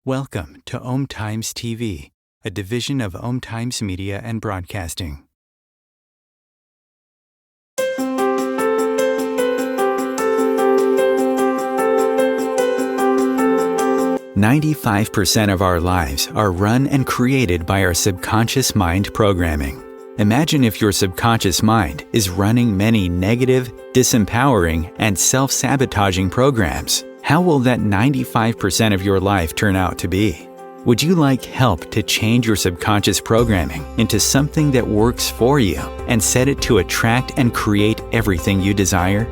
Welcome to Om Times TV, a division of Om Times Media and Broadcasting. "95% of our lives are run and created by our subconscious mind programming. Imagine if your subconscious mind is running many negative, disempowering, and self-sabotaging programs. How will that 95% of your life turn out to be? Would you like help to change your subconscious programming into something that works for you and set it to attract and create everything you desire?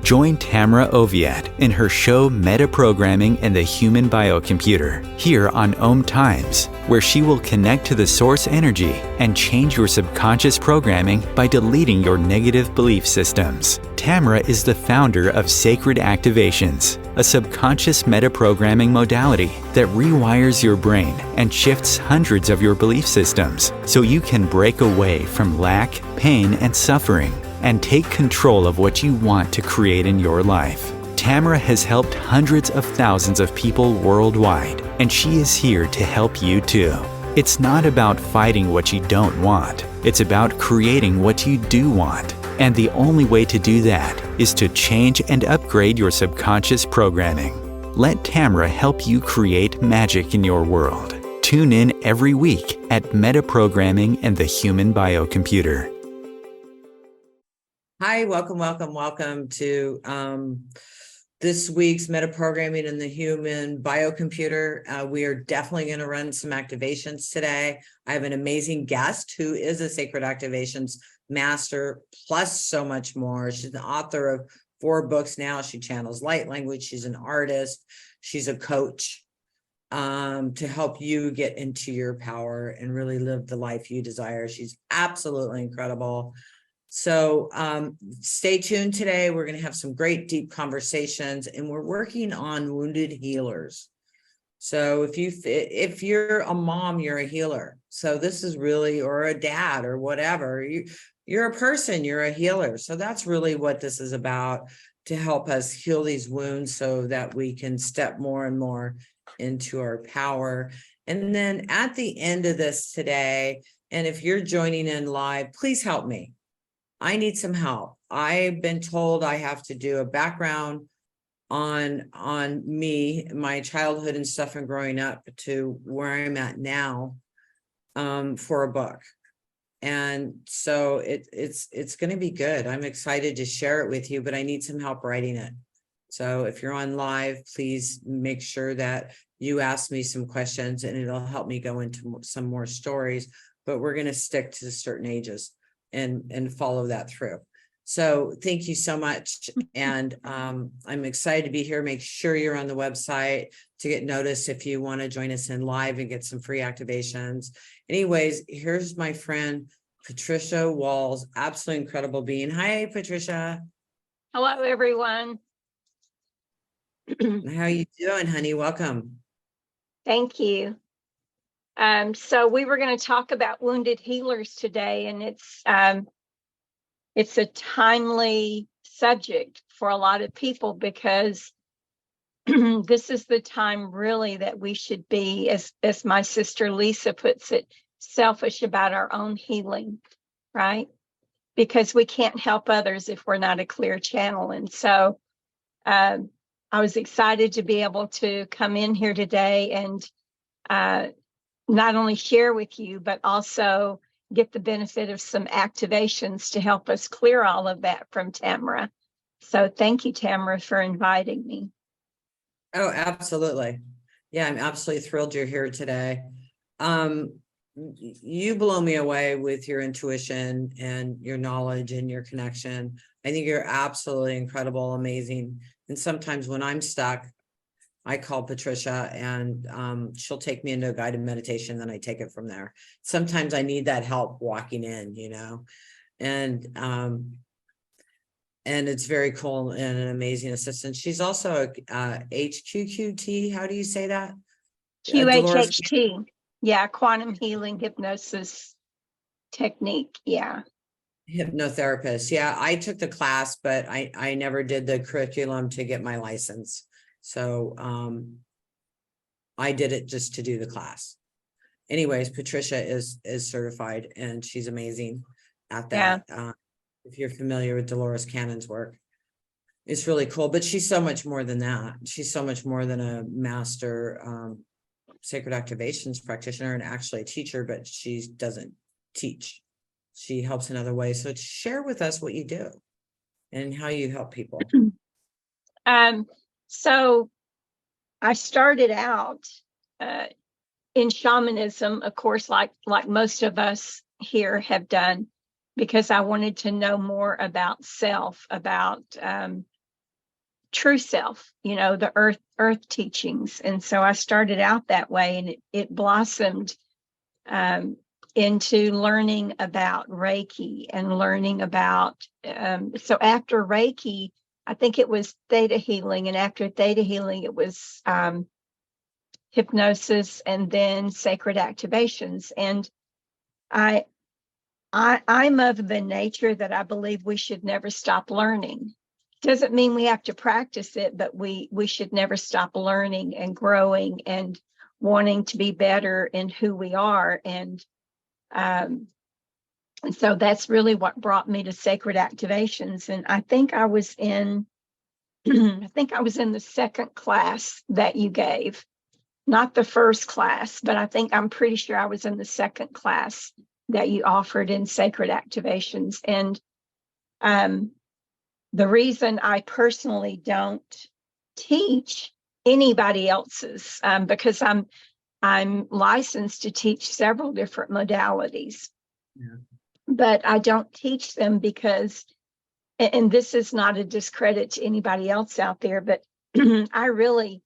Join Tamra Oviatt in her show Metaprogramming and the Human Biocomputer here on Om Times, where she will connect to the source energy and change your subconscious programming by deleting your negative belief systems. Tamra is the founder of Sacred Activations, a subconscious metaprogramming modality that rewires your brain and shifts hundreds of your belief systems so you can break away from lack, pain, and suffering and take control of what you want to create in your life. Tamra has helped hundreds of thousands of people worldwide, and she is here to help you too. It's not about fighting what you don't want. It's about creating what you do want. And the only way to do that is to change and upgrade your subconscious programming. Let Tamra help you create magic in your world. Tune in every week at Metaprogramming and the Human Biocomputer. Hi, welcome to this week's Metaprogramming in the Human Biocomputer. We are definitely going to run some activations today. I have an amazing guest who is a Sacred Activations master, plus so much more. She's the author of 4 books now. She channels light language. She's an artist. She's a coach to help you get into your power and really live the life you desire. She's absolutely incredible. So stay tuned today. We're going to have some great deep conversations, and we're working on wounded healers. So if you're a mom, you're a healer. So this is really, or a dad or whatever, you're a person, you're a healer. So that's really what this is about, to help us heal these wounds so that we can step more and more into our power. And then at the end of this today, and if you're joining in live, please help me. I need some help. I've been told I have to do a background on me, my childhood and stuff, and growing up to where I'm at now for a book. And so it's going to be good. I'm excited to share it with you, but I need some help writing it. So if you're on live, please make sure that you ask me some questions, and it'll help me go into some more stories, but we're going to stick to certain ages and follow that through. So thank you so much. And I'm excited to be here. Make sure you're on the website to get notice if you want to join us in live and get some free activations. Anyways, here's my friend, Patricia Walls, absolutely incredible being. Hi, Patricia. Hello, everyone. How are you doing, honey? Welcome. Thank you. So we were going to talk about wounded healers today, and it's a timely subject for a lot of people, because this is the time really that we should be, as my sister Lisa puts it, selfish about our own healing, right? Because we can't help others if we're not a clear channel. And so I was excited to be able to come in here today and not only share with you, but also get the benefit of some activations to help us clear all of that from Tamra. So thank you, Tamra, for inviting me. Oh, absolutely. Yeah, I'm absolutely thrilled you're here today. You blow me away with your intuition and your knowledge and your connection. I think you're absolutely incredible, amazing. And sometimes when I'm stuck, I call Patricia, and she'll take me into a guided meditation. Then I take it from there. Sometimes I need that help walking in, and it's very cool and an amazing assistant. She's also a HQQT. How do you say that? QHHT. Yeah, quantum healing hypnosis technique. Yeah. Hypnotherapist. Yeah, I took the class, but I never did the curriculum to get my license. So I did it just to do the class. Anyways, Patricia is certified and she's amazing at that. If you're familiar with Dolores Cannon's work, it's really cool, but she's so much more than that. She's so much more than a master sacred activations practitioner and actually a teacher, but she doesn't teach. She helps in other ways. So share with us what you do and how you help people. So I started out in shamanism, of course, like most of us here have done, because I wanted to know more about self, about true self, the earth teachings. And so I started out that way, and it blossomed into learning about Reiki and learning about, so after Reiki, I think it was theta healing. And after theta healing, it was hypnosis and then sacred activations. And I'm of the nature that I believe we should never stop learning. Doesn't mean we have to practice it, but we should never stop learning and growing and wanting to be better in who we are. And so that's really what brought me to sacred activations. And I think I was in the second class that you gave, not the first class, but I'm pretty sure I was in the second class that you offered in sacred activations. And the reason I personally don't teach anybody else's, because I'm licensed to teach several different modalities, but I don't teach them because, and this is not a discredit to anybody else out there, but I really,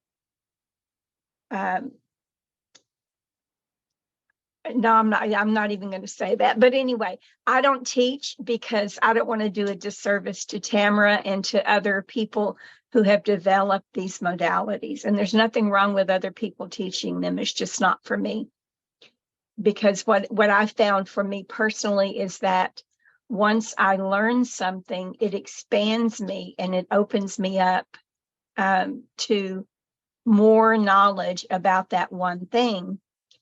no, I'm not even going to say that. But anyway, I don't teach because I don't want to do a disservice to Tamra and to other people who have developed these modalities. And there's nothing wrong with other people teaching them. It's just not for me. Because what I found for me personally is that once I learn something, it expands me and it opens me up to more knowledge about that one thing.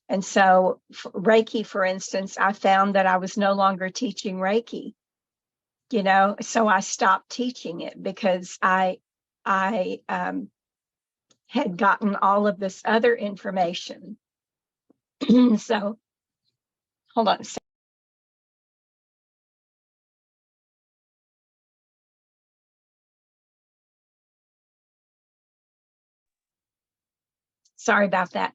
And so Reiki, for instance, I found that I was no longer teaching Reiki, so I stopped teaching it because I had gotten all of this other information. So hold on a second. Sorry about that.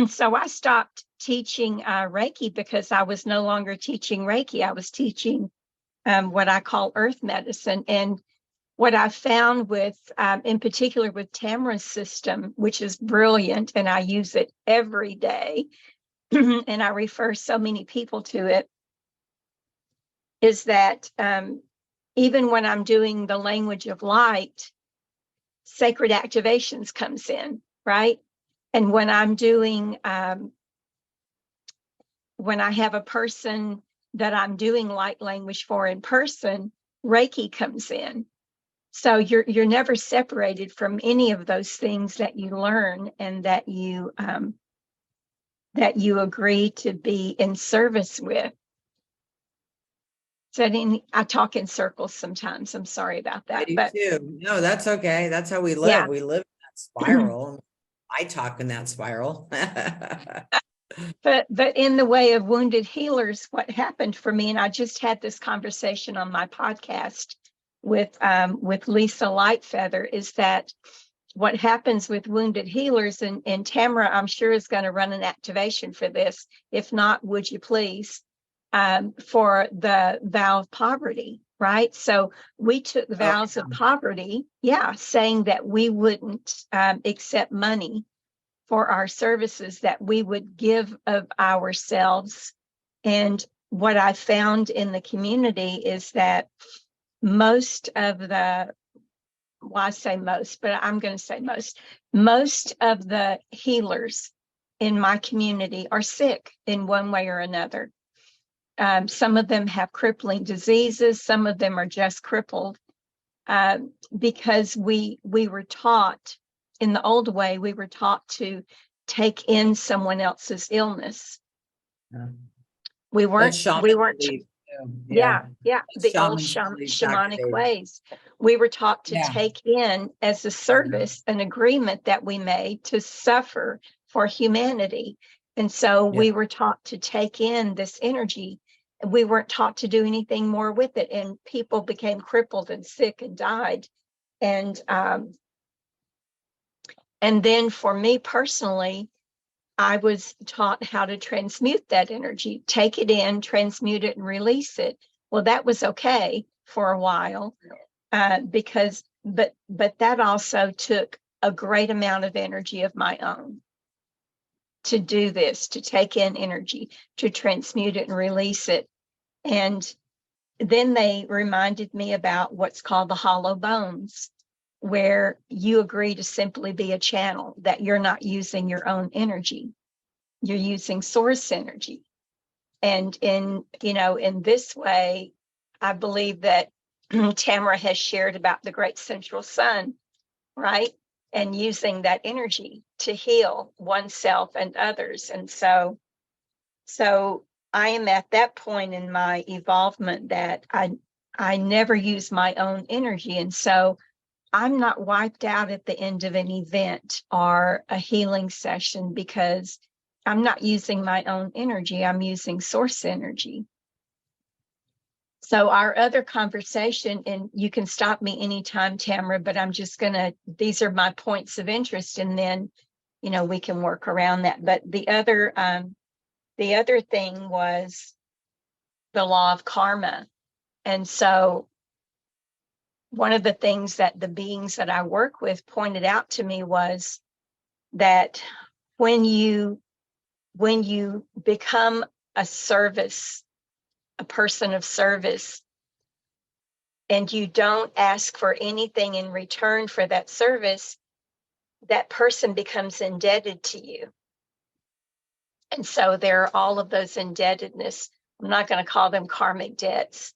So I stopped teaching Reiki because I was no longer teaching Reiki. I was teaching what I call earth medicine. And what I found with, in particular with Tamra's system, which is brilliant, and I use it every day, and I refer so many people to it, is that even when I'm doing the language of light, sacred activations comes in, right? And when I'm doing, when I have a person that I'm doing light language for in person, Reiki comes in. So you're never separated from any of those things that you learn and that you agree to be in service with. So I talk in circles sometimes. I'm sorry about that. I do too. No, that's okay. That's how we live. Yeah. We live in that spiral. I talk in that spiral. But in the way of wounded healers, what happened for me, and I just had this conversation on my podcast with Lisa Lightfeather, is that what happens with wounded healers, and Tamra, I'm sure, is going to run an activation for this. If not, would you please, for the vow of poverty, right? So we took vows of poverty, saying that we wouldn't accept money for our services, that we would give of ourselves. And what I found in the community is that most of the, well, I say most, but I'm going to say most of the healers in my community are sick in one way or another. Some of them have crippling diseases. Some of them are just crippled because we were taught, in the old way, we were taught to take in someone else's illness. Yeah. We That's weren't, shaman we weren't, belief too. yeah, yeah, That's the old shaman's beliefs shamanic activated. ways. We were taught to Yeah. take in as a service an agreement that we made to suffer for humanity. And so we were taught to take in this energy. We weren't taught to do anything more with it. And people became crippled and sick and died. And then for me personally, I was taught how to transmute that energy, take it in, transmute it, and release it. Well, that was okay for a while, because that also took a great amount of energy of my own to do this, to take in energy, to transmute it and release it. And then they reminded me about what's called the hollow bones, where you agree to simply be a channel, that you're not using your own energy. You're using source energy. And in this way, I believe that Tamra has shared about the great central sun, right? And using that energy to heal oneself and others. And so I am at that point in my evolvement that I never use my own energy. And so I'm not wiped out at the end of an event or a healing session because I'm not using my own energy. I'm using source energy. So our other conversation, and you can stop me anytime, Tamra, but I'm just these are my points of interest, and then, we can work around that. But the other thing was the law of karma. And so one of the things that the beings that I work with pointed out to me was that when you become a person of service, and you don't ask for anything in return for that service, that person becomes indebted to you. And so there are all of those indebtedness. I'm not going to call them karmic debts,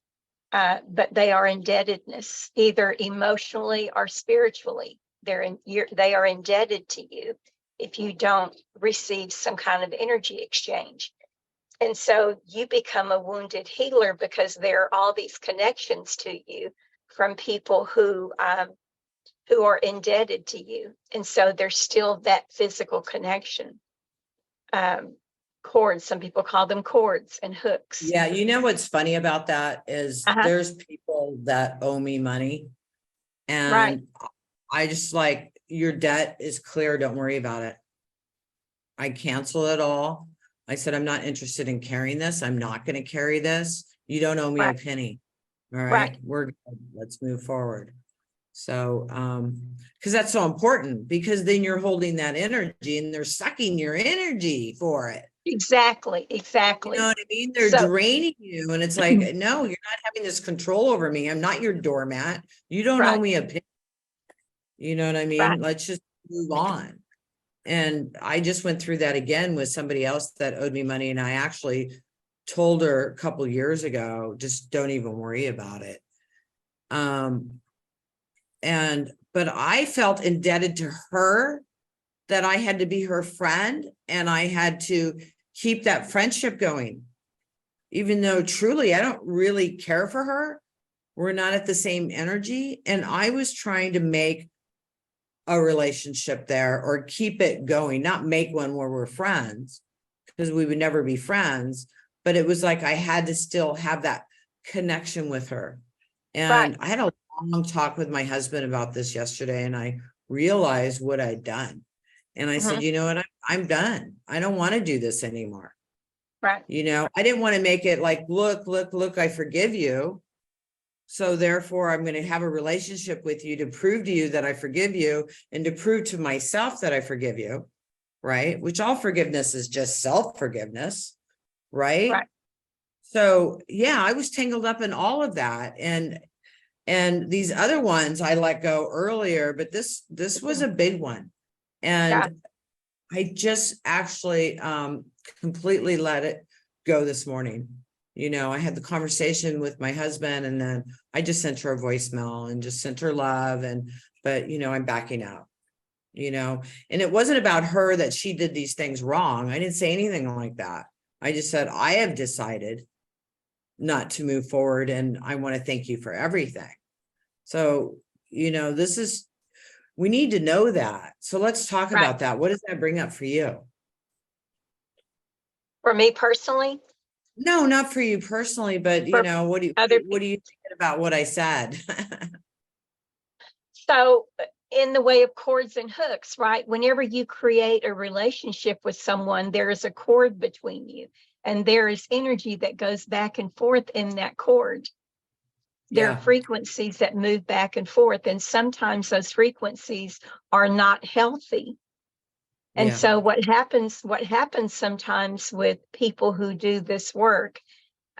but they are indebtedness, either emotionally or spiritually. They are indebted to you if you don't receive some kind of energy exchange. And so you become a wounded healer because there are all these connections to you from people who are indebted to you. And so there's still that physical connection. Cords, some people call them cords and hooks. Yeah, you know what's funny about that is there's people that owe me money, and I just like, your debt is clear, don't worry about it. I cancel it all. I said, I'm not interested in carrying this. I'm not going to carry this. You don't owe me a penny. All right. We're good. Let's move forward. So, because that's so important, because then you're holding that energy and they're sucking your energy for it. Exactly. You know what I mean? They're draining you. And it's like, no, you're not having this control over me. I'm not your doormat. You don't owe me a penny. You know what I mean? Let's just move on. And I just went through that again with somebody else that owed me money. And I actually told her a couple of years ago, just don't even worry about it. But I felt indebted to her, that I had to be her friend and I had to keep that friendship going. Even though truly, I don't really care for her. We're not at the same energy. And I was trying to make a relationship there, or keep it going, not make one where we're friends, because we would never be friends. But it was like I had to still have that connection with her. And I had a long talk with my husband about this yesterday, and I realized what I'd done. And I said, you know what, I'm done. I don't want to do this anymore. I didn't want to make it like, look, I forgive you. So therefore, I'm going to have a relationship with you to prove to you that I forgive you, and to prove to myself that I forgive you, right? Which all forgiveness is just self-forgiveness, right? So yeah, I was tangled up in all of that. And these other ones I let go earlier, but this was a big one. And I just actually completely let it go this morning. I had the conversation with my husband, and then I just sent her a voicemail and just sent her love. But I'm backing out. and it wasn't about her that she did these things wrong. I didn't say anything like that. I just said, I have decided not to move forward, and I want to thank you for everything. So, we need to know that. So let's talk about that. What does that bring up for you? For me personally? No, not for you personally, but what do you think about what I said? So in the way of cords and hooks, right? Whenever you create a relationship with someone, there is a cord between you, and there is energy that goes back and forth in that cord. There are frequencies that move back and forth, and sometimes those frequencies are not healthy. And so what happens sometimes with people who do this work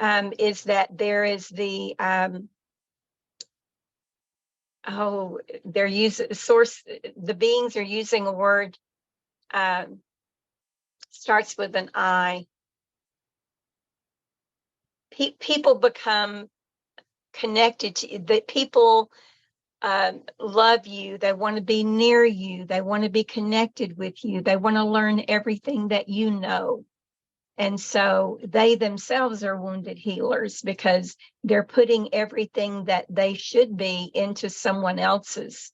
is that there is the they're using the beings are using a word starts with an I. People become connected to you, that people love you, they want to be near you, they want to be connected with you, they want to learn everything that you know. And so they themselves are wounded healers because they're putting everything that they should be into someone else's.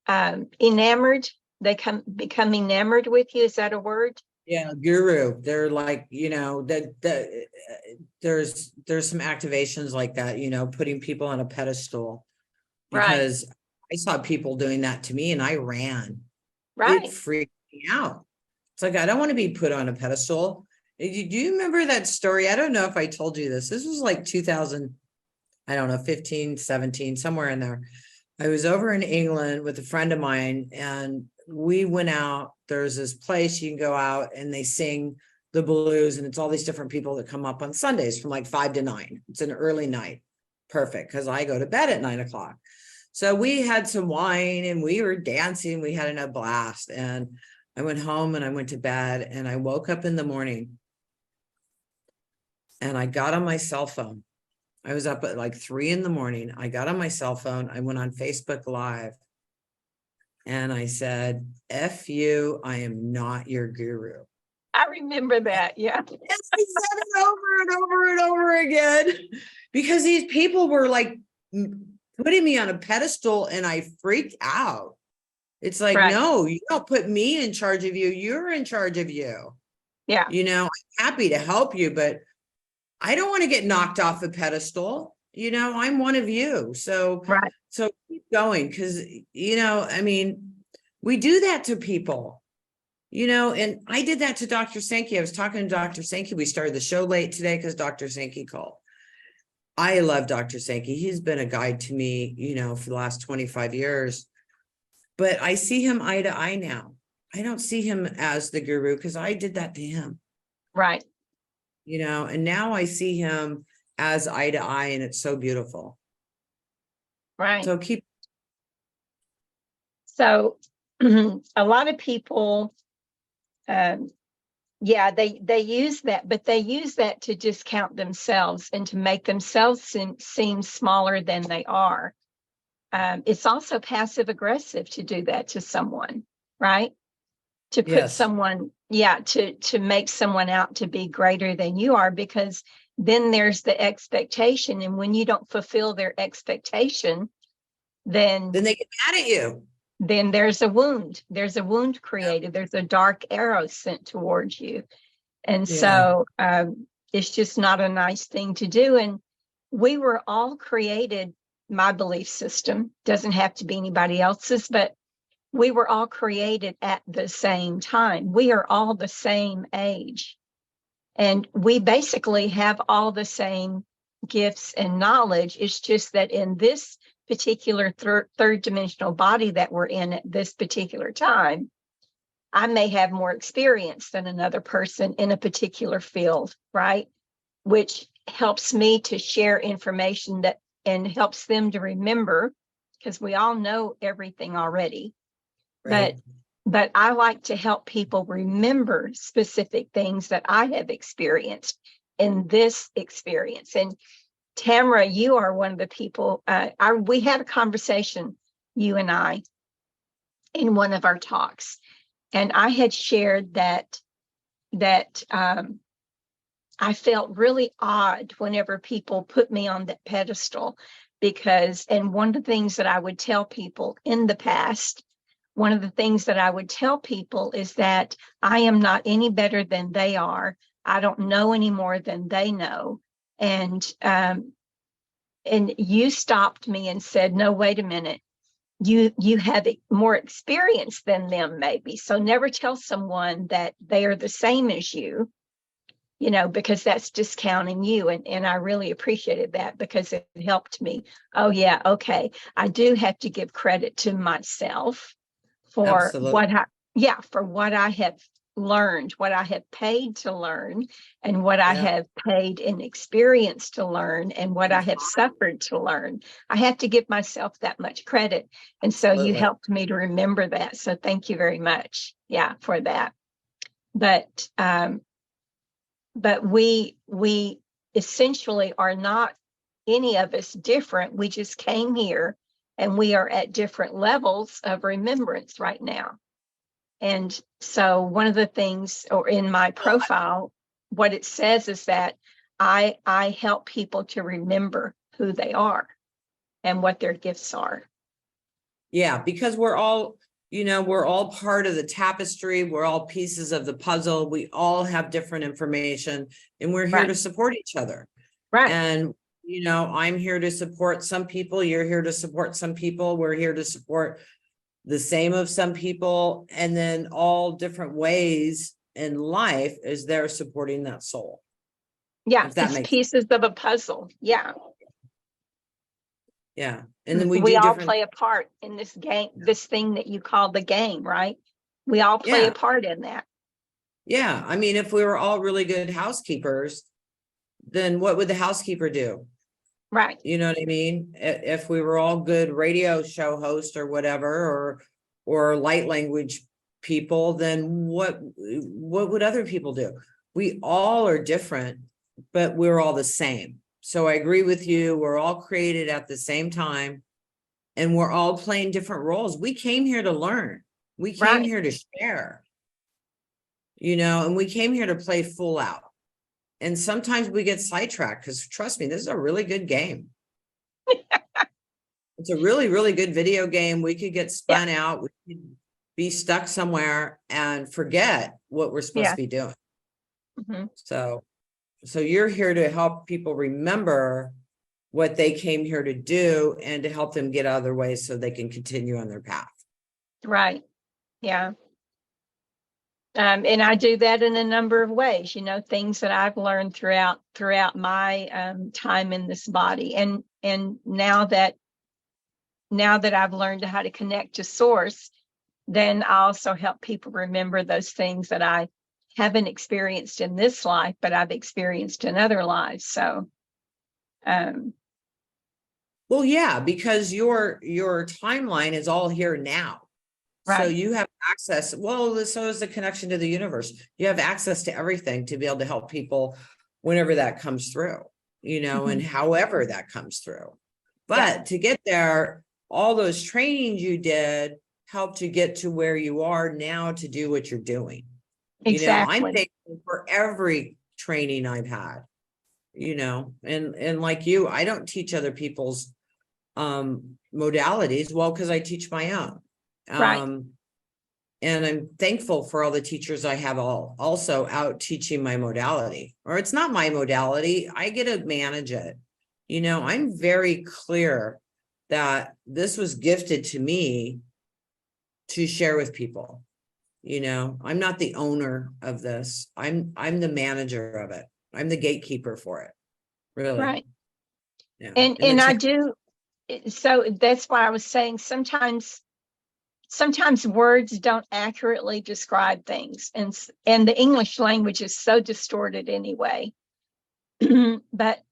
Enamored, they become enamored with you. Is that a word? Yeah, guru. They're like, that there's some activations like that, putting people on a pedestal, because I saw people doing that to me and I ran. It freaked me out. It's like, I don't want to be put on a pedestal. Do you remember that story? I don't know if I told you this. This was like 2000, I don't know, 15, 17, somewhere in there. I was over in England with a friend of mine, and we went out. There's this place you can go out and they sing the blues, and it's all these different people that come up on Sundays from like 5 to 9. It's an early night. Perfect, because I go to bed at 9 o'clock. So we had some wine and we were dancing. We had a blast. And I went home and I went to bed, and I woke up in the morning and I got on my cell phone. I was up at like 3 a.m. I got on my cell phone. I went on Facebook Live and I said, F you, I am not your guru. I remember that. Yeah. Yes, I said it over and over and over again, because these people were like putting me on a pedestal, and I freaked out. It's like, no, you don't put me in charge of you. You're in charge of you. Yeah. I'm happy to help you, but I don't want to get knocked off a pedestal. I'm one of you. So, so keep going. Because, we do that to people, and I did that to Dr. Sankey. I was talking to Dr. Sankey. We started the show late today because Dr. Sankey called. I love Dr. Sankey. He's been a guide to me, for the last 25 years. But I see him eye to eye now. I don't see him as the guru because I did that to him. Right. And now I see him as eye to eye, and it's so beautiful. Right. So keep. So a lot of people, they use that, but they use that to discount themselves and to make themselves seem smaller than they are. It's also passive aggressive to do that to someone, right? To put someone, to make someone out to be greater than you are, because then there's the expectation. And when you don't fulfill their expectation, then they get mad at you. Then there's a wound. There's a wound created. There's a dark arrow sent towards you. And so it's just not a nice thing to do. And we were all created, my belief system doesn't have to be anybody else's, but we were all created at the same time. We are all the same age. And we basically have all the same gifts and knowledge. It's just that in this particular third dimensional body that we're in at this particular time, I may have more experience than another person in a particular field, right? Which helps me to share information and helps them to remember, because we all know everything already. Right. But I like to help people remember specific things that I have experienced in this experience. And Tamra, you are one of the people, we had a conversation, you and I, in one of our talks. And I had shared that I felt really odd whenever people put me on that pedestal, because, and one of the things that I would tell people in the past, one of the things that I would tell people is that I am not any better than they are. I don't know any more than they know. And you stopped me and said, no, wait a minute. You have more experience than them, maybe. So never tell someone that they are the same as you, because that's discounting you. And I really appreciated that, because it helped me. Oh, yeah. Okay. I do have to give credit to myself for Absolutely. for what I have learned, what I have paid to learn, and what I have paid in experience to learn, and what I have suffered to learn. I have to give myself that much credit. And so you helped me to remember that. So thank you very much. Yeah, for that. But we essentially are not, any of us, different. We just came here and we are at different levels of remembrance right now. And so one of the things, or in my profile, what it says is that I help people to remember who they are and what their gifts are. Yeah, because we're all part of the tapestry. We're all pieces of the puzzle. We all have different information, and we're here to support each other. Right. And, I'm here to support some people. You're here to support some people. We're here to support the same of some people. And then all different ways in life is they're supporting that soul. Yeah, if that it's makes pieces of a puzzle. Yeah. Yeah. And then we all different... play a part in this game, this thing that you call the game, right? We all play a part in that. Yeah. I mean, if we were all really good housekeepers, then what would the housekeeper do? Right. You know what I mean? If we were all good radio show hosts or whatever, or light language people, then what would other people do? We all are different, but we're all the same. So I agree with you. We're all created at the same time, and we're all playing different roles. We came here to learn. We came here to share, and we came here to play full out. And sometimes we get sidetracked, because trust me, this is a really good game. It's a really, really good video game. We could get spun out. We could be stuck somewhere and forget what we're supposed to be doing. Mm-hmm. So you're here to help people remember what they came here to do, and to help them get out of their way so they can continue on their path. Right. Yeah. And I do that in a number of ways, things that I've learned throughout my time in this body. And now that I've learned how to connect to source, then I also help people remember those things that I haven't experienced in this life, but I've experienced in other lives. So, well, yeah, because your timeline is all here now. So you have access. Well, so is the connection to the universe. You have access to everything to be able to help people whenever that comes through, and however that comes through. But to get there, all those trainings you did helped you get to where you are now to do what you're doing. Exactly. I'm thankful for every training I've had, and like you, I don't teach other people's modalities. Well, because I teach my own. And I'm thankful for all the teachers I have also out teaching my modality, or it's not my modality. I get to manage it. I'm very clear that this was gifted to me to share with people. I'm not the owner of this. I'm the manager of it. I'm the gatekeeper for it. Really. Right. Yeah. And I do. So that's why I was saying sometimes words don't accurately describe things, and the English language is so distorted anyway. But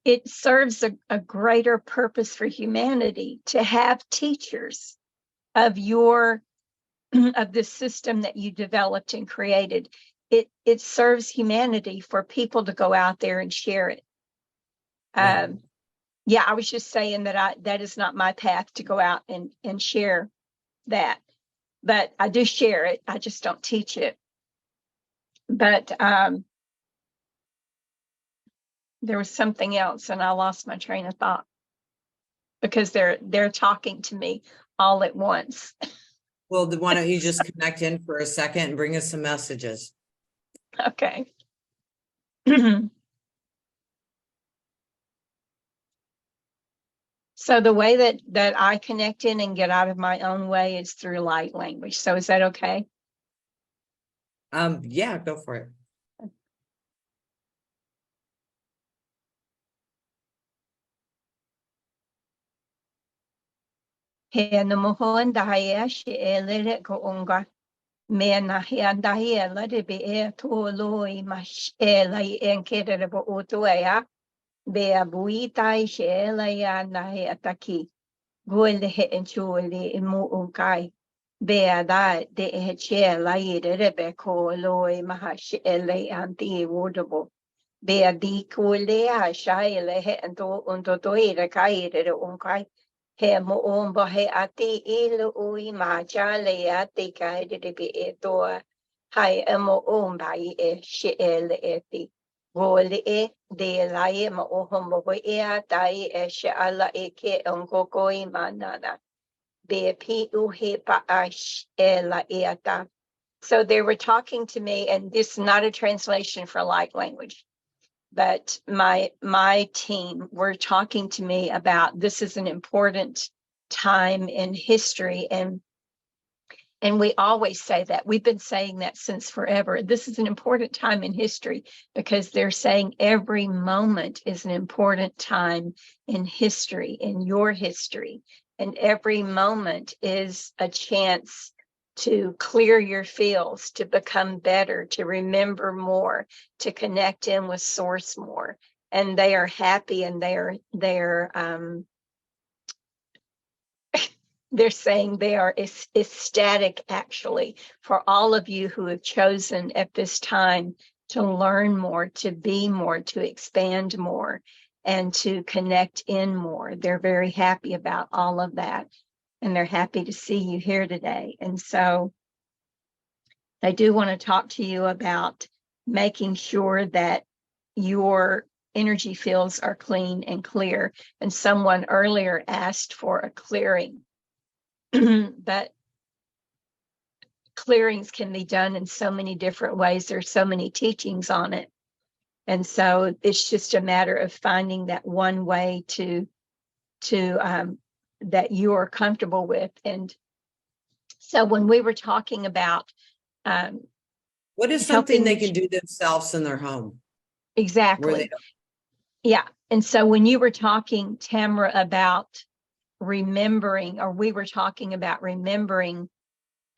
it serves a greater purpose for humanity to have teachers of the system that you developed and created. It serves humanity for people to go out there and share it. I was just saying that is not my path to go out and share that. but I do share it. I just don't teach it. But there was something else, and I lost my train of thought because they're talking to me all at once. Well, why don't you just connect in for a second and bring us some messages? Okay. So the way that I connect in and get out of my own way is through light language. So is that okay? Yeah, go for it. He no mohon dahia she elele ko onga me na he andahia la de be e to loi mas e lai en kere bo utuea be a buitai she la ya na he ataki gole he en chuli mu unkai be a da de he che la ire be ko loi mahash ele anti wodabo be a di kule a shai le he ento unto to ire kai ire unkai he mo omba he ati ilu ui ma chale ati kai de be eto hai mo omba e she ele eti gole e de lai mo ohombo e atai e she ala e ke onko koi manana be pi u he pa ash ela e ata. So they were talking to me, and this is not a translation for light language, but my team were talking to me about this is an important time in history, and we always say that. We've been saying that since forever. This is an important time in history because they're saying every moment is an important time in history, in your history, and every moment is a chance to clear your fields, to become better, to remember more, to connect in with source more. And they are happy, and they're saying they are ecstatic, actually, for all of you who have chosen at this time to learn more, to be more, to expand more, and to connect in more. They're very happy about all of that, and they're happy to see you here today. And so I do want to talk to you about making sure that your energy fields are clean and clear. And someone earlier asked for a clearing. But clearings can be done in so many different ways. There's so many teachings on it. And so it's just a matter of finding that one way to that you are comfortable with. And so when we were talking about what is something they can do themselves in their home? Exactly. Yeah. And so when you were talking, Tamra, about remembering, or we were talking about remembering,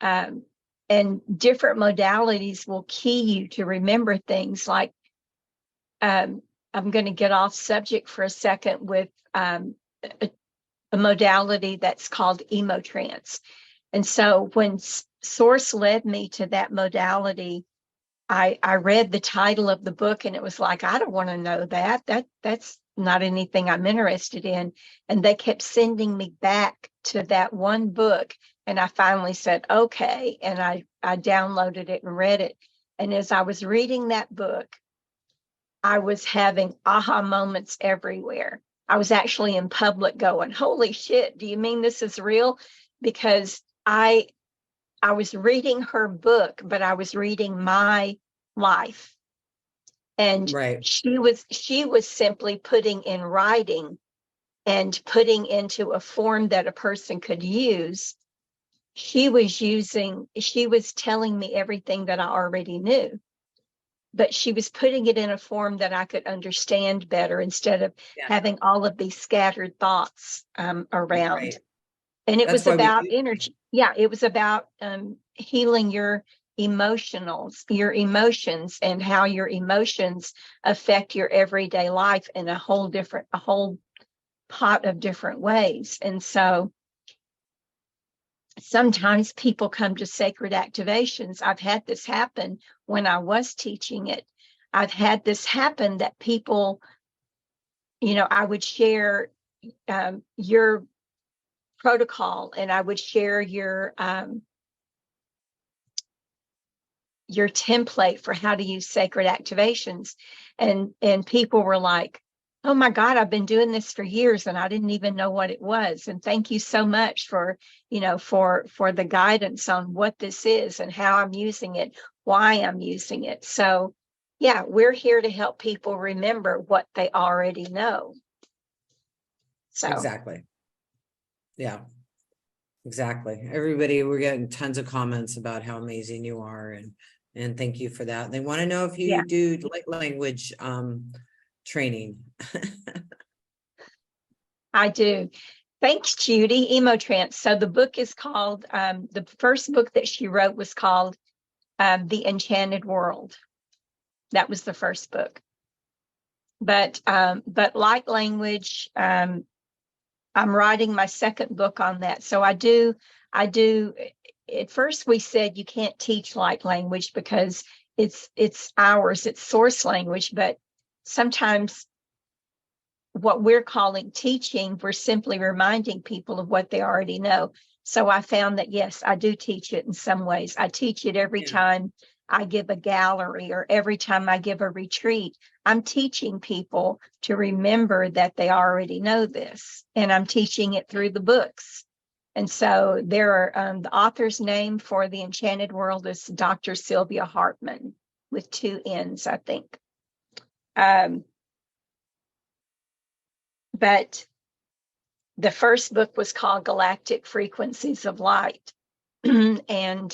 and different modalities will key you to remember things like, I'm going to get off subject for a second with a modality that's called emotrance. And so when Source led me to that modality, I read the title of the book, and it was like, I don't want to know that. That's not anything I'm interested in. And they kept sending me back to that one book. And I finally said, okay. And I downloaded it and read it. And as I was reading that book, I was having aha moments everywhere. I was actually in public going, holy shit, do you mean this is real? Because I was reading her book, but I was reading my life. And she was simply putting in writing and putting into a form that a person could use. She was telling me everything that I already knew, but she was putting it in a form that I could understand better instead of having all of these scattered thoughts around. Right. And it was about energy. Yeah, it was about healing your emotions, and how your emotions affect your everyday life in a whole pot of different ways. And so sometimes people come to sacred activations. I've had this happen when I was teaching it. I've had this happen that people, I would share your protocol, and I would share your your template for how to use sacred activations. And people were like, oh my God, I've been doing this for years and I didn't even know what it was. And thank you so much for, for the guidance on what this is and how I'm using it, why I'm using it. So yeah, we're here to help people remember what they already know. So exactly. Yeah, exactly. Everybody, we're getting tons of comments about how amazing you are, and thank you for that. They want to know if you do light language training. I do. Thanks, Judy. Emotrance. So the book is called, the first book that she wrote was called The Enchanted World. That was the first book. But light language, I'm writing my second book on that. So I do, at first we said you can't teach light language because it's ours, it's source language, but sometimes what we're calling teaching, we're simply reminding people of what they already know. So I found that, yes, I do teach it in some ways. I teach it every time I give a gallery or every time I give a retreat. I'm teaching people to remember that they already know this, and I'm teaching it through the books. And so there are, the author's name for The Enchanted World is Dr. Sylvia Hartman with 2 N's, I think. But the first book was called Galactic Frequencies of Light. And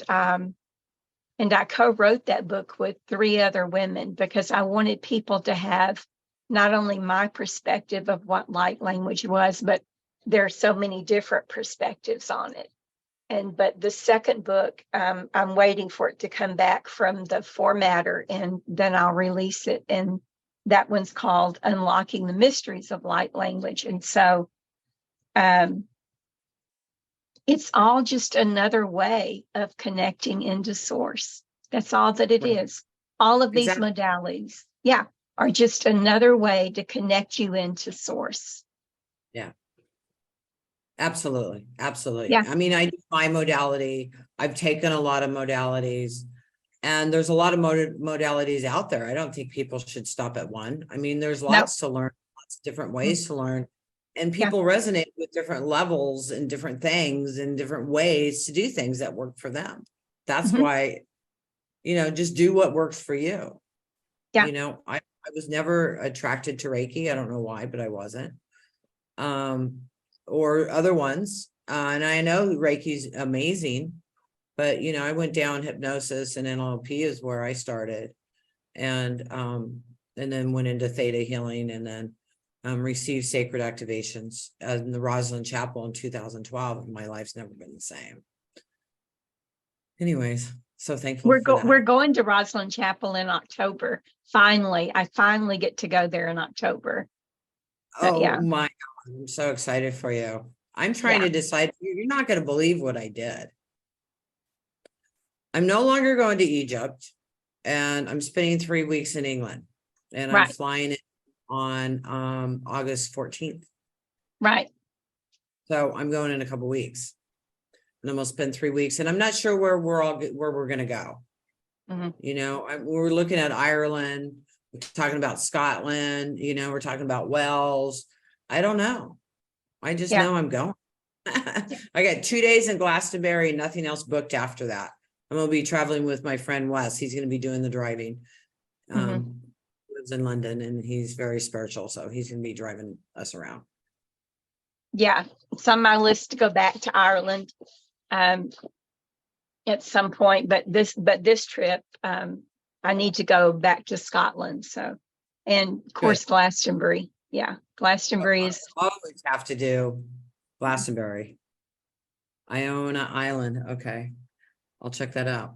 I co-wrote that book with 3 other women because I wanted people to have not only my perspective of what light language was, but there are so many different perspectives on it. But the second book, I'm waiting for it to come back from the formatter, and then I'll release it. And that one's called Unlocking the Mysteries of Light Language. And so it's all just another way of connecting into source. That's all that it is. All of these modalities, are just another way to connect you into source. Yeah. Absolutely. Absolutely. Yeah. I mean, I do my modality. I've taken a lot of modalities, and there's a lot of modalities out there. I don't think people should stop at one. I mean, there's lots to learn, lots of different ways to learn, and people resonate with different levels and different things and different ways to do things that work for them. That's why, just do what works for you. Yeah. I was never attracted to Reiki. I don't know why, but I wasn't. Or other ones. And I know Reiki's amazing, but I went down hypnosis and NLP is where I started. And then went into theta healing, and then received sacred activations in the Rosalind Chapel in 2012. And my life's never been the same. Anyways, so thankful for that. We're going to Rosalind Chapel in October. I finally get to go there in October. Oh my God, I'm so excited for you. I'm trying to decide. You're not going to believe what I did. I'm no longer going to Egypt, and I'm spending 3 weeks in England, and I'm flying in on August 14th. Right. So I'm going in a couple weeks, and I'm gonna spend 3 weeks, and I'm not sure where we're going to go. We're looking at Ireland. We're talking about Scotland. We're talking about Wales. I don't know. I just know I'm going. I got 2 days in Glastonbury, nothing else booked after that. I'm going to be traveling with my friend Wes. He's going to be doing the driving. Lives in London, and he's very spiritual, so he's going to be driving us around. Yeah, it's on my list to go back to Ireland at some point, but this trip, I need to go back to Scotland. So, and of course, Glastonbury. Yeah, Glastonbury is always have to do Glastonbury. Iona Island. Okay, I'll check that out.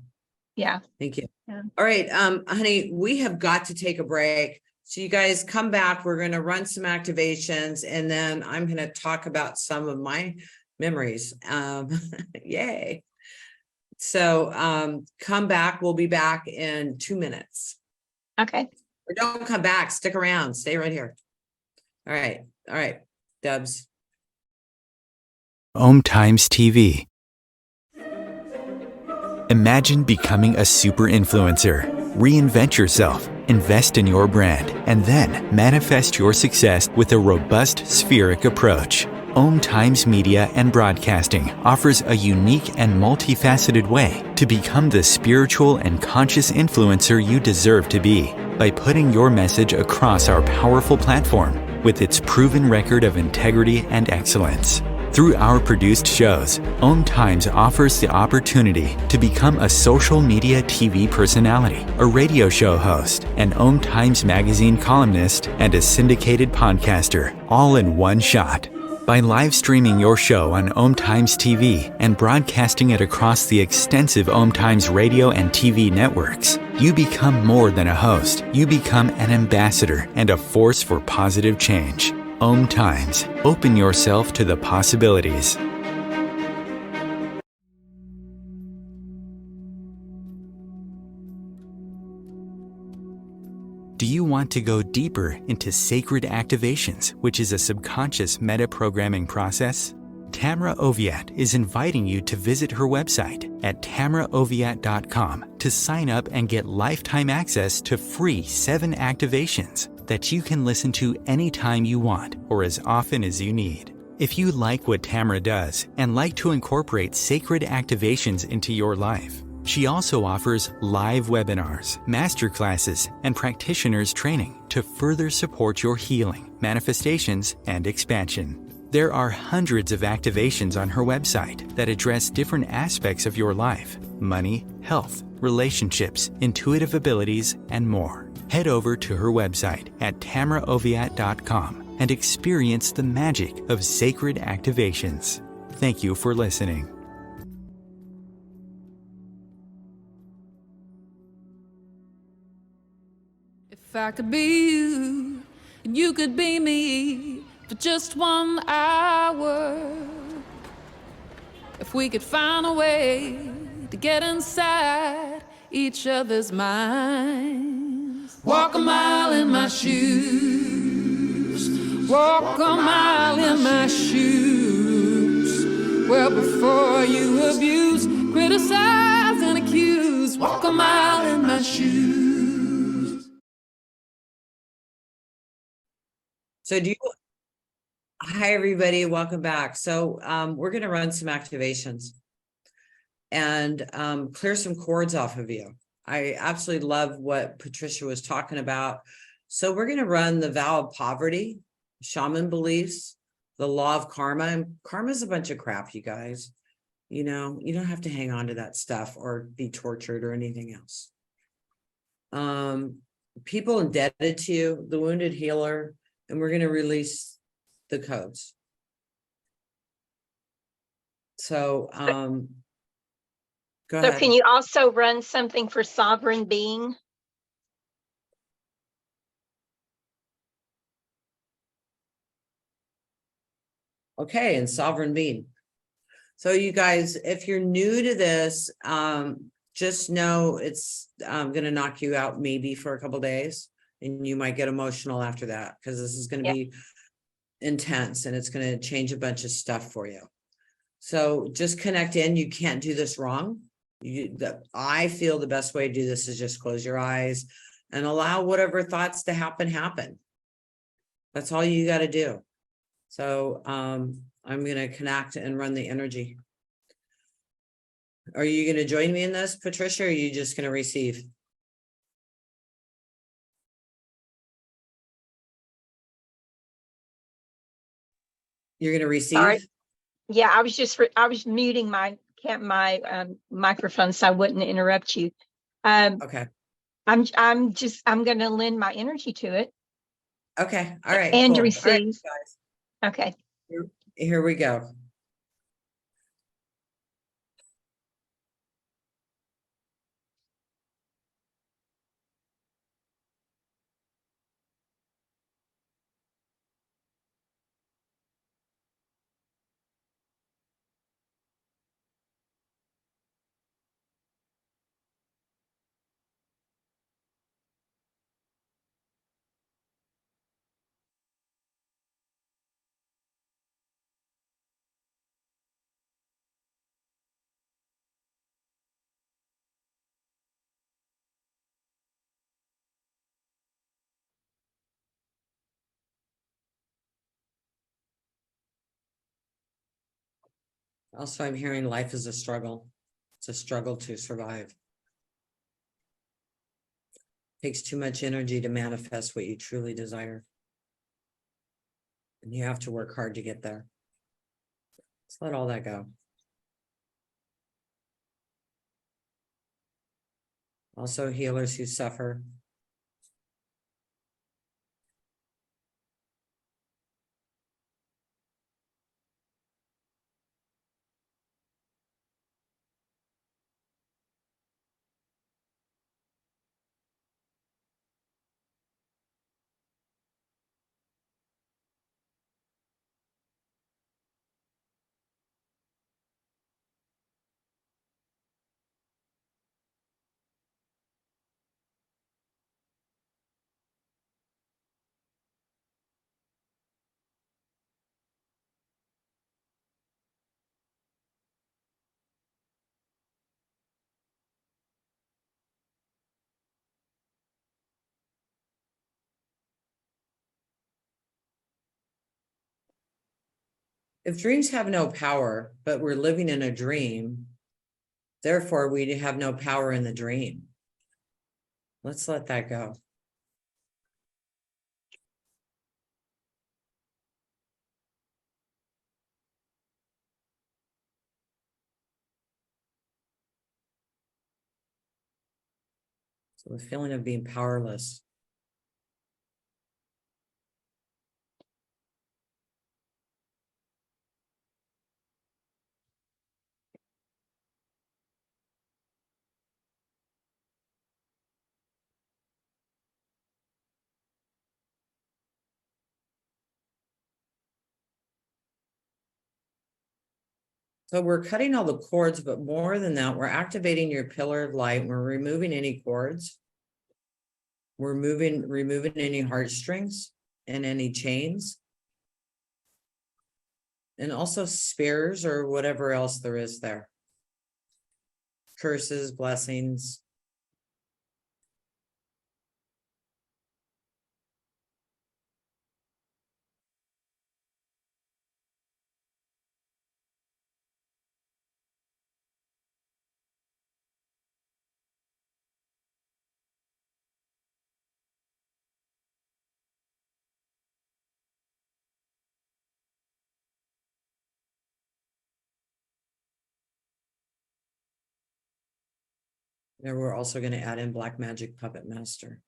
Yeah, thank you. Yeah. All right, honey, we have got to take a break. So you guys come back. We're going to run some activations, and then I'm going to talk about some of my memories. Yay. So come back. We'll be back in 2 minutes. Okay. Or don't come back. Stick around. Stay right here. All right. All right. Dubs. Om Times TV. Imagine becoming a super influencer. Reinvent yourself, invest in your brand, and then manifest your success with a robust spheric approach. Om Times Media and Broadcasting offers a unique and multifaceted way to become the spiritual and conscious influencer you deserve to be by putting your message across our powerful platform with its proven record of integrity and excellence. Through our produced shows, Om Times offers the opportunity to become a social media TV personality, a radio show host, an Om Times magazine columnist, and a syndicated podcaster, all in one shot. By live streaming your show on Om Times TV and broadcasting it across the extensive Om Times radio and TV networks, you become more than a host. You become an ambassador and a force for positive change. Om Times. Open yourself to the possibilities. Do you want to go deeper into sacred activations, which is a subconscious metaprogramming process? Tamra Oviatt is inviting you to visit her website at tamraoviatt.com to sign up and get lifetime access to free 7 activations that you can listen to anytime you want or as often as you need. If you like what Tamra does and like to incorporate sacred activations into your life, she also offers live webinars, masterclasses, and practitioners training to further support your healing, manifestations, and expansion. There are hundreds of activations on her website that address different aspects of your life: money, health, relationships, intuitive abilities, and more. Head over to her website at tamraoviatt.com and experience the magic of sacred activations. Thank you for listening. If I could be you, and you could be me for just 1 hour. If we could find a way to get inside each other's minds. Walk a mile in my shoes. Walk a mile in my shoes. Well, before you abuse, criticize, and accuse. Walk a mile in my shoes. So hi everybody, welcome back. So we're going to run some activations and clear some cords off of you. I absolutely love what Patricia was talking about. So we're going to run the vow of poverty, shaman beliefs, the law of karma. And karma is a bunch of crap, you guys. You know, you don't have to hang on to that stuff or be tortured or anything else. People indebted to you, the wounded healer, and we're going to release the codes. So go ahead. So can you also run something for sovereign being? Okay, and sovereign being. So you guys, if you're new to this, just know it's going to knock you out maybe for a couple days, and you might get emotional after that because this is going to be intense and it's going to change a bunch of stuff for you. So just connect in. You can't do this wrong. I feel the best way to do this is just close your eyes and allow whatever thoughts to happen. That's all you got to do. So I'm going to connect and run the energy. Are you going to join me in this, Patricia, or are you just going to receive? You're going to receive? Sorry. Yeah, I was muting my microphone so I wouldn't interrupt you. Okay. I'm going to lend my energy to it. Okay. All right. And cool. receive. All right, guys. Okay. Here we go. Also, I'm hearing life is a struggle. It's a struggle to survive. Takes too much energy to manifest what you truly desire. And you have to work hard to get there. Let's let all that go. Also, healers who suffer. If dreams have no power, but we're living in a dream, therefore we have no power in the dream. Let's let that go. So the feeling of being powerless. So we're cutting all the cords, but more than that, we're activating your pillar of light. We're removing any cords. We're removing any heartstrings and any chains. And also spears or whatever else there is there. Curses, blessings. And we're also going to add in Black Magic Puppet Master.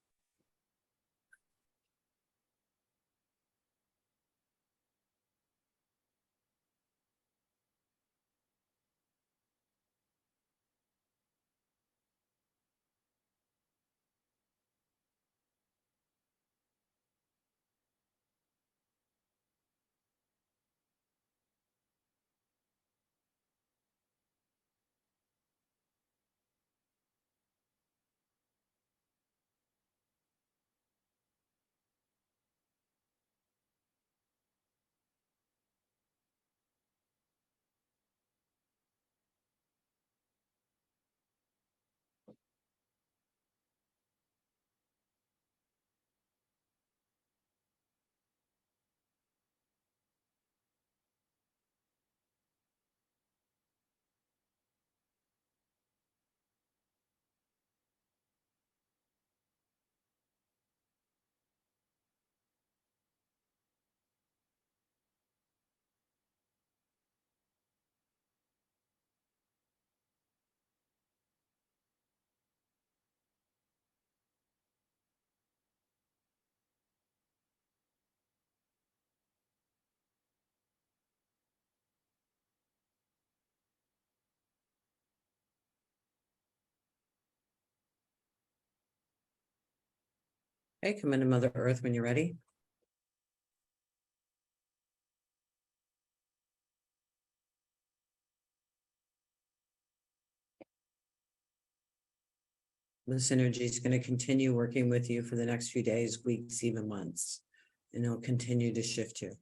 Okay, come into Mother Earth when you're ready. This energy is going to continue working with you for the next few days, weeks, even months, and it'll continue to shift you.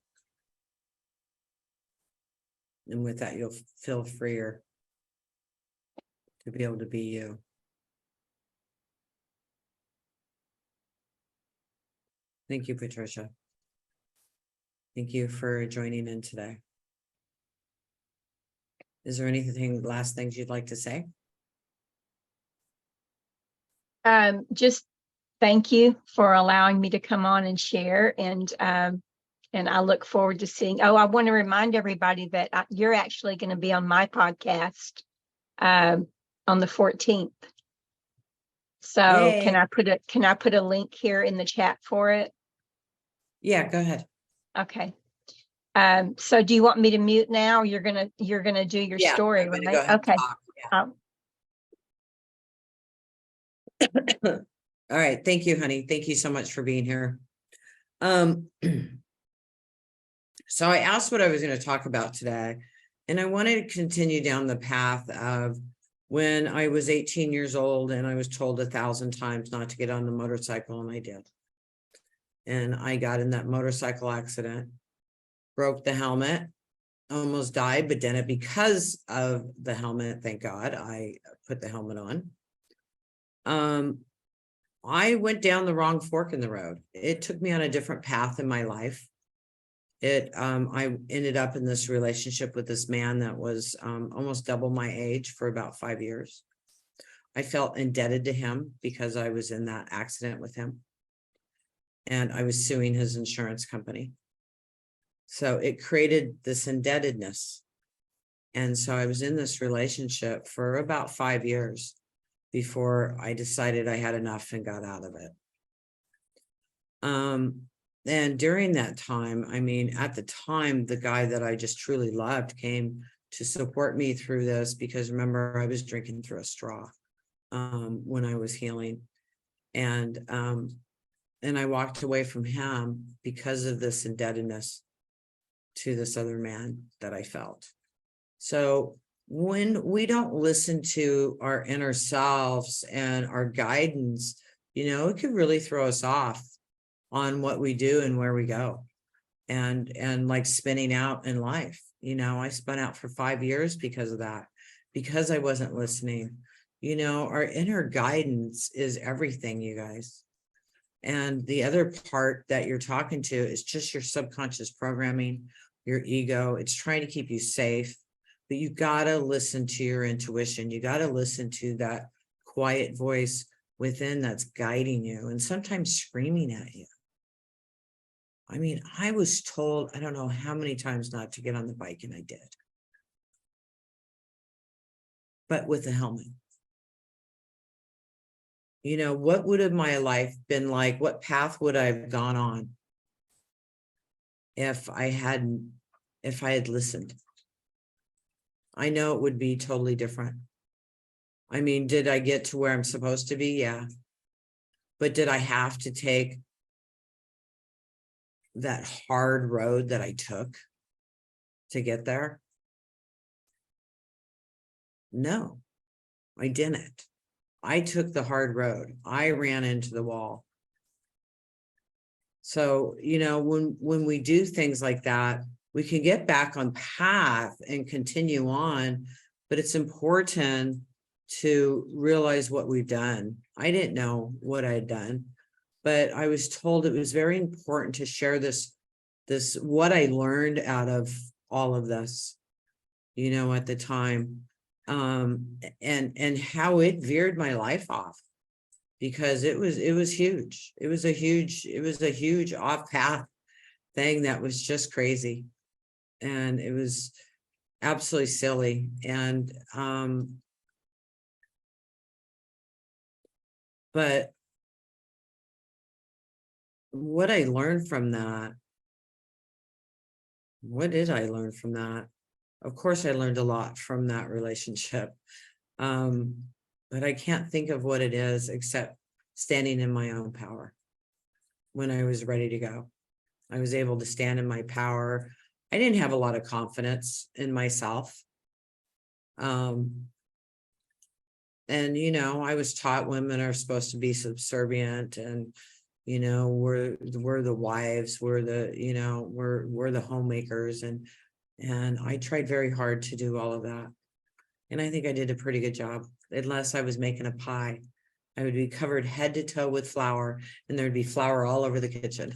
And with that, you'll feel freer to be able to be you. Thank you, Patricia. Thank you for joining in today. Is there anything, last things you'd like to say? Just thank you for allowing me to come on and share. And I look forward to seeing. Oh, I want to remind everybody that you're actually going to be on my podcast on the 14th. So Yay. can I put a link here in the chat for it? Yeah, go ahead. Okay. So do you want me to mute now? You're gonna do your story, I'm gonna right? go ahead Okay. and talk. All right. Thank you, honey. Thank you so much for being here. So I asked what I was going to talk about today, and I wanted to continue down the path of when I was 18 years old and I was told 1,000 times not to get on the motorcycle, and I did. And I got in that motorcycle accident, broke the helmet, almost died, but then because of the helmet, thank God, I put the helmet on. I went down the wrong fork in the road. It took me on a different path in my life. I ended up in this relationship with this man that was almost double my age for about 5 years. I felt indebted to him because I was in that accident with him. And I was suing his insurance company. So it created this indebtedness. And so I was in this relationship for about 5 years before I decided I had enough and got out of it. And during that time, I mean, at the time, the guy that I just truly loved came to support me through this, because remember, I was drinking through a straw when I was healing. And I walked away from him because of this indebtedness to this other man that I felt. So when we don't listen to our inner selves and our guidance, it could really throw us off on what we do and where we go, and like spinning out in life. I spun out for 5 years because of that, because I wasn't listening. Our inner guidance is everything, you guys. And the other part that you're talking to is just your subconscious programming, your ego. It's trying to keep you safe, but you got to listen to your intuition. You got to listen to that quiet voice within that's guiding you and sometimes screaming at you. I mean, I was told, I don't know how many times not to get on the bike, and I did. But with a helmet. What would have my life been like? What path would I have gone on if I had listened? I know it would be totally different. I mean, did I get to where I'm supposed to be? Yeah. But did I have to take that hard road that I took to get there? No, I didn't. I took the hard road. I ran into the wall. So, when we do things like that, we can get back on path and continue on, but it's important to realize what we've done. I didn't know what I had done, but I was told it was very important to share this what I learned out of all of this, at the time, and how it veered my life off, because it was huge. It was a huge off path thing that was just crazy, and it was absolutely silly. And but what I learned from that, what did I learn from that? Of course, I learned a lot from that relationship. But I can't think of what it is except standing in my own power. When I was ready to go, I was able to stand in my power. I didn't have a lot of confidence in myself. And, I was taught women are supposed to be subservient, and, we're the wives, we're the, we're the homemakers. And I tried very hard to do all of that. And I think I did a pretty good job, unless I was making a pie. I would be covered head to toe with flour, and there'd be flour all over the kitchen.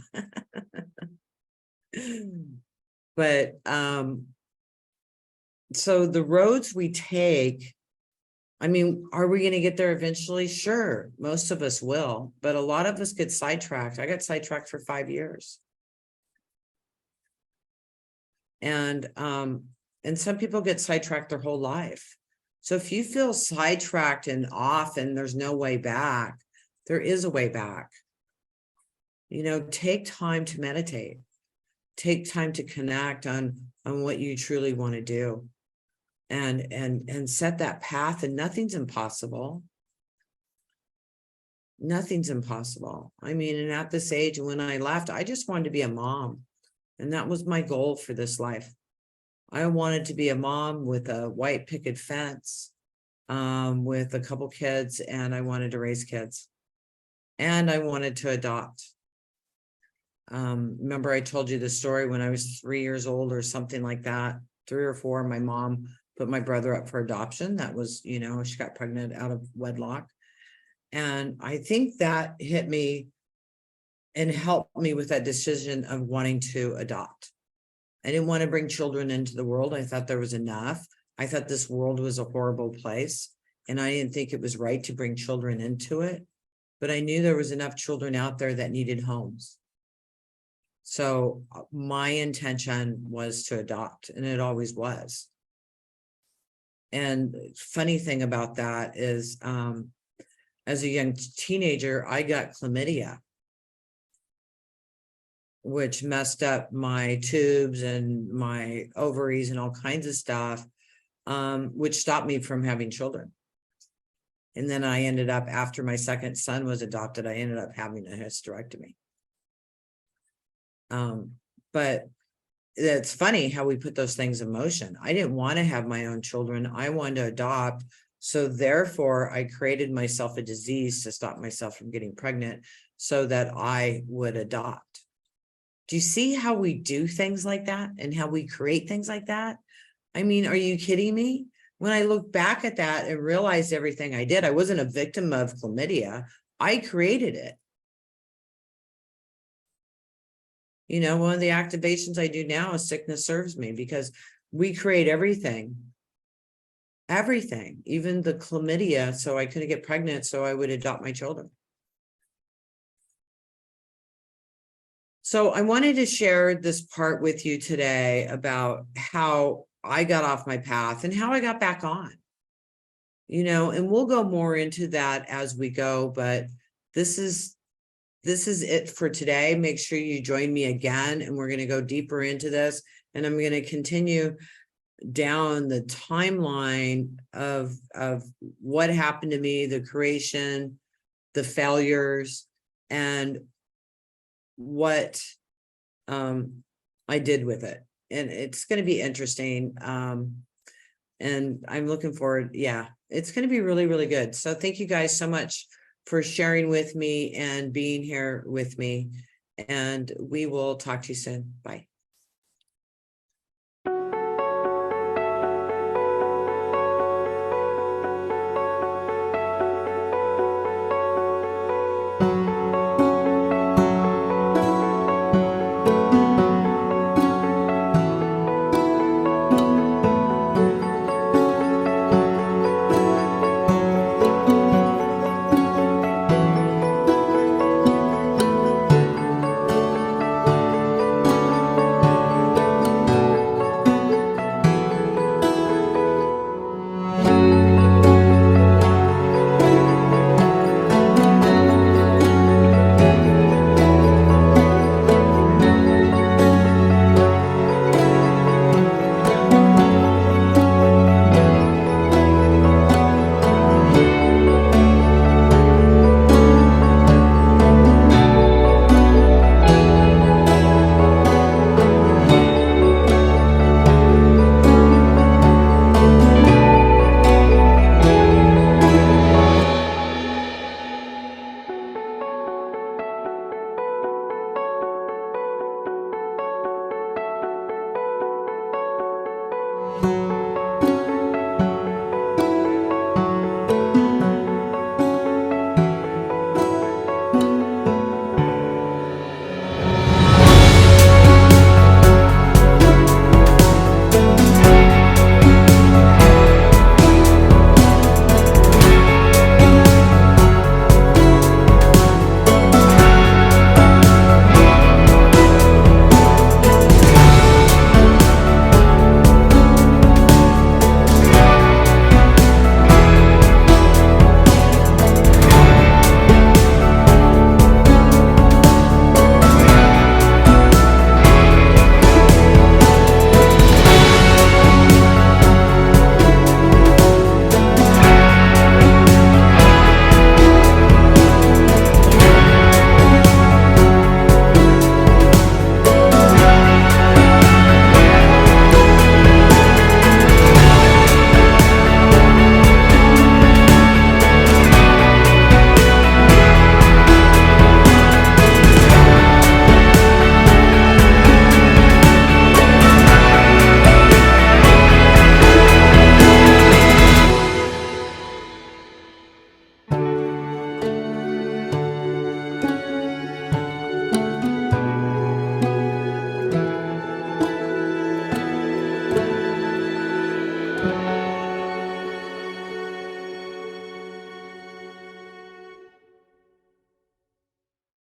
But So the roads we take, I mean, are we going to get there eventually? Sure, most of us will, but a lot of us get sidetracked. I got sidetracked for 5 years. And some people get sidetracked their whole life. So if you feel sidetracked and off and there's no way back, there is a way back. You know, take time to meditate. Take time to connect on what you truly want to do. And set that path, and nothing's impossible. Nothing's impossible. I mean, and at this age, when I left, I just wanted to be a mom. And that was my goal for this life. I wanted to be a mom with a white picket fence, with a couple kids, and I wanted to raise kids. And I wanted to adopt. Remember I told you the story when I was 3 years old or something like that, 3 or 4, my mom put my brother up for adoption. That was, you know, she got pregnant out of wedlock. And I think that hit me and helped me with that decision of wanting to adopt. I didn't want to bring children into the world. I thought there was enough. I thought this world was a horrible place, and I didn't think it was right to bring children into it. But I knew there was enough children out there that needed homes. So my intention was to adopt, and it always was. And funny thing about that is, as a young teenager, I got chlamydia, which messed up my tubes and my ovaries and all kinds of stuff, which stopped me from having children. And then I ended up, after my second son was adopted, I ended up having a hysterectomy. But it's funny how we put those things in motion. I didn't want to have my own children. I wanted to adopt. So therefore, I created myself a disease to stop myself from getting pregnant so that I would adopt. Do you see how we do things like that and how we create things like that? I mean, are you kidding me? When I look back at that and realized everything I did, I wasn't a victim of chlamydia. I created it. You know, one of the activations I do now is sickness serves me, because we create everything, even the chlamydia. So I couldn't get pregnant, so I would adopt my children. So I wanted to share this part with you today about how I got off my path and how I got back on, you know, and we'll go more into that as we go, but this is it for today. Make sure you join me again, and we're going to go deeper into this. And I'm going to continue down the timeline of what happened to me, the creation, the failures, and what I did with it. And it's going to be interesting. And I'm looking forward. Yeah, it's going to be really, really good. So thank you guys so much for sharing with me and being here with me. And we will talk to you soon. Bye.